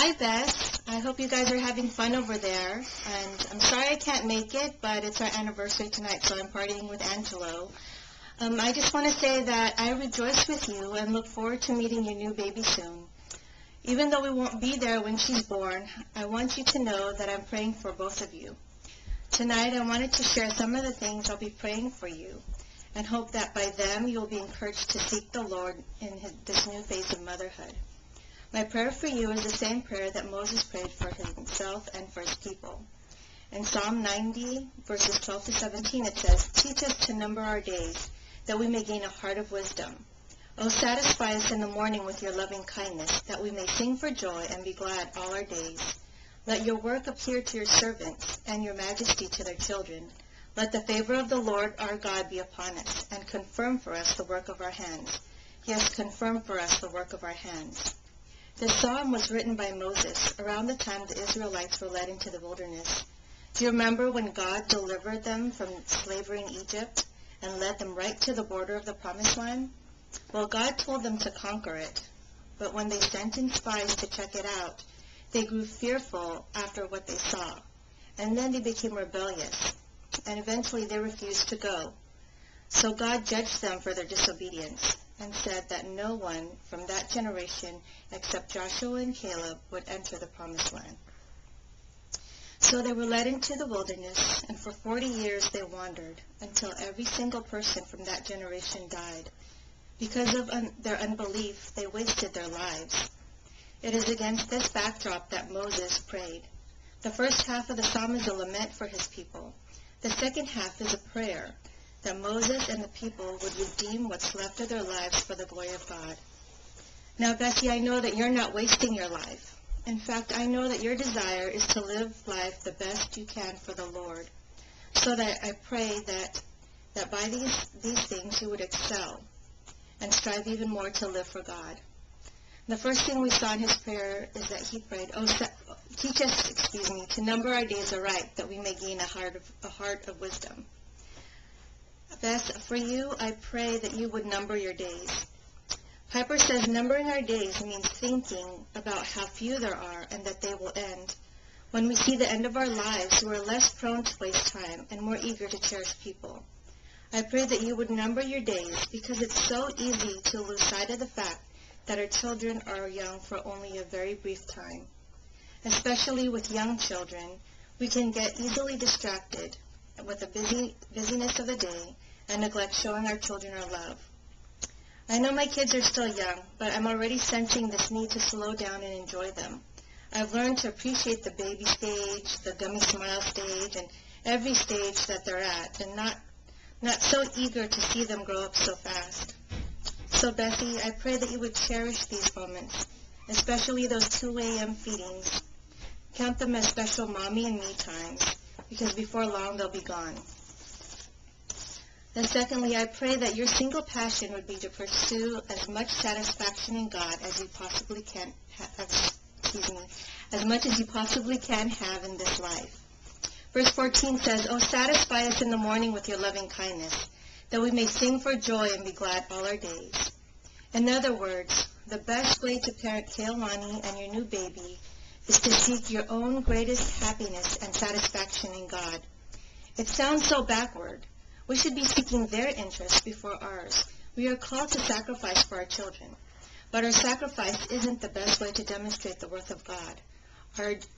Hi, Bess. I hope you guys are having fun over there. And I'm sorry I can't make it, but it's our anniversary tonight, so I'm partying with Angelo. I just want to say that I rejoice with you and look forward to meeting your new baby soon. Even though we won't be there when she's born, I want you to know that I'm praying for both of you. Tonight, I wanted to share some of the things I'll be praying for you and hope that by them you'll be encouraged to seek the Lord in this new phase of motherhood. My prayer for you is the same prayer that Moses prayed for himself and for his people. In Psalm 90, verses 12 to 17, it says, "Teach us to number our days, that we may gain a heart of wisdom. O satisfy us in the morning with your loving kindness, that we may sing for joy and be glad all our days. Let your work appear to your servants, and your majesty to their children. Let the favor of the Lord our God be upon us, and confirm for us the work of our hands. Yes, confirm for us the work of our hands." This psalm was written by Moses around the time the Israelites were led into the wilderness. Do you remember when God delivered them from slavery in Egypt and led them right to the border of the Promised Land? Well, God told them to conquer it, but when they sent in spies to check it out, they grew fearful after what they saw, and then they became rebellious, and eventually they refused to go. So God judged them for their disobedience and said that no one from that generation except Joshua and Caleb would enter the Promised Land. So they were led into the wilderness, and for 40 years they wandered until every single person from that generation died. Because of their unbelief, they wasted their lives. It is against this backdrop that Moses prayed. The first half of the psalm is a lament for his people. The second half is a prayer that Moses and the people would redeem what's left of their lives for the glory of God. Now, Bessie, I know that you're not wasting your life. In fact, I know that your desire is to live life the best you can for the Lord. So that I pray that by these things you would excel and strive even more to live for God. The first thing we saw in his prayer is that he prayed, teach us, to number our days aright, that we may gain a heart of wisdom. Bess, for you, I pray that you would number your days. Piper says numbering our days means thinking about how few there are and that they will end. When we see the end of our lives, we are less prone to waste time and more eager to cherish people. I pray that you would number your days because it's so easy to lose sight of the fact that our children are young for only a very brief time. Especially with young children, we can get easily distracted with the busyness of the day and neglect showing our children our love. I know my kids are still young, but I'm already sensing this need to slow down and enjoy them. I've learned to appreciate the baby stage, the gummy smile stage, and every stage that they're at, and not so eager to see them grow up so fast. So, Bessie, I pray that you would cherish these moments, especially those 2 a.m. feedings. Count them as special mommy and me times, because before long they'll be gone. And secondly, I pray that your single passion would be to pursue as much satisfaction in God as you possibly can as much as you possibly can have in this life. Verse 14 says, "O satisfy us in the morning with your loving kindness, that we may sing for joy and be glad all our days." In other words, the best way to parent Keilani and your new baby is to seek your own greatest happiness and satisfaction in God. It sounds so backward. We should be seeking their interests before ours. We are called to sacrifice for our children, but our sacrifice isn't the best way to demonstrate the worth of God.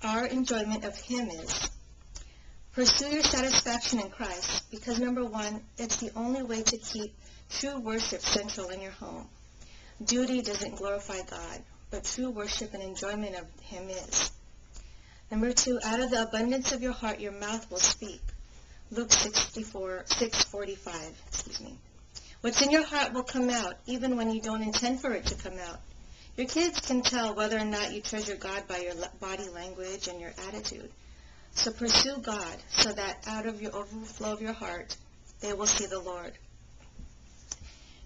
Our enjoyment of Him is. Pursue your satisfaction in Christ because, number one, it's the only way to keep true worship central in your home. Duty doesn't glorify God, but true worship and enjoyment of Him is. Number two, out of the abundance of your heart, your mouth will speak. Luke 6:45. What's in your heart will come out, even when you don't intend for it to come out. Your kids can tell whether or not you treasure God by your body language and your attitude. So pursue God so that out of your overflow of your heart, they will see the Lord.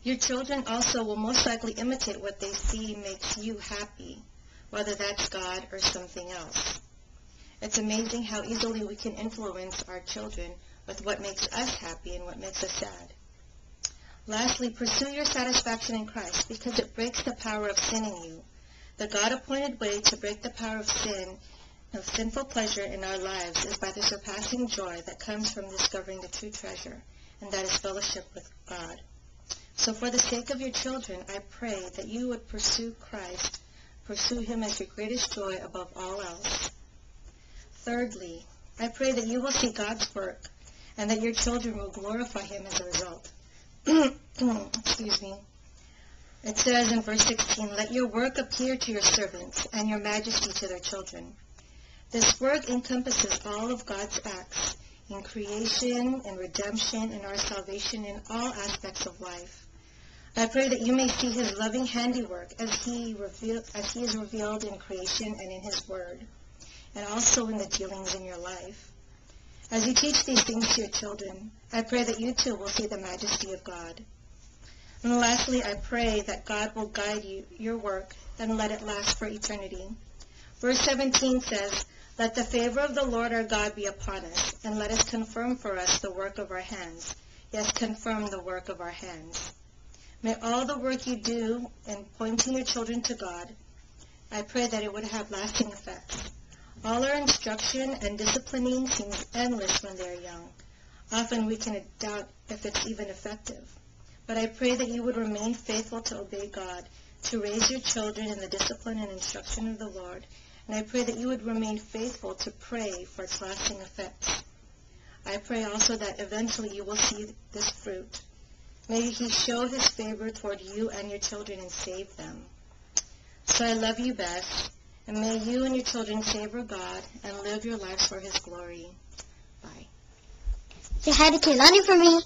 Your children also will most likely imitate what they see makes you happy, whether that's God or something else. It's amazing how easily we can influence our children with what makes us happy and what makes us sad. Lastly, pursue your satisfaction in Christ because it breaks the power of sin in you. The God-appointed way to break the power of sin, of sinful pleasure in our lives, is by the surpassing joy that comes from discovering the true treasure, and that is fellowship with God. So for the sake of your children, I pray that you would pursue Christ, pursue him as your greatest joy above all else. Thirdly, I pray that you will see God's work, and that your children will glorify him as a result. Excuse me. It says in verse 16, let your work appear to your servants, and your majesty to their children. This work encompasses all of God's acts in creation, in redemption, in our salvation, in all aspects of life. I pray that you may see his loving handiwork as he is revealed in creation and in his word, and also in the dealings in your life. As you teach these things to your children, I pray that you too will see the majesty of God. And lastly, I pray that God will guide your work and let it last for eternity. Verse 17 says, let the favor of the Lord our God be upon us, and let us confirm for us the work of our hands. Yes, confirm the work of our hands. May all the work you do in pointing your children to God, I pray that it would have lasting effects. All our instruction and disciplining seems endless when they are young. Often we can doubt if it's even effective. But I pray that you would remain faithful to obey God, to raise your children in the discipline and instruction of the Lord. And I pray that you would remain faithful to pray for its lasting effects. I pray also that eventually you will see this fruit. May he show his favor toward you and your children and save them. So I love you, Bess, and may you and your children savor God and live your lives for his glory. Bye. Say hi to Kaylani for me.